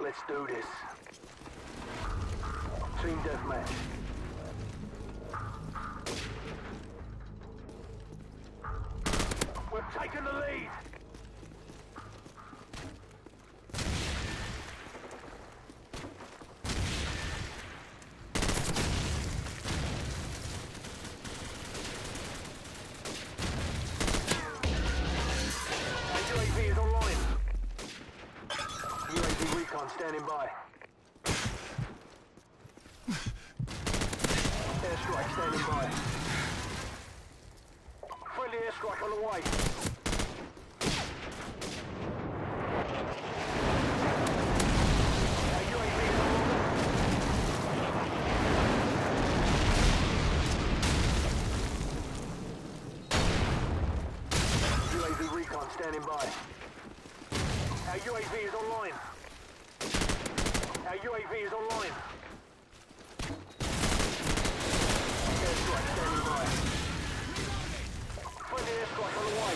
Let's do this. Team deathmatch. We've taken the lead. UAV is online. UAV recon standing by. Airstrike standing by. Friendly airstrike on the way. UAV is online. UAV recon standing by. Our UAV is online. Our UAV is online. Airstrike standing by. Friendly airstrike on the way.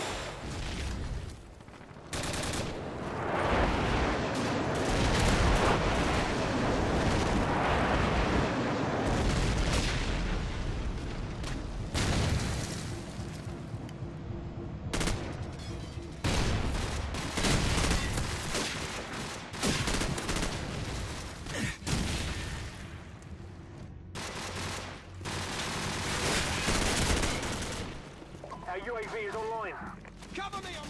Our UAV is online. Cover me, I'm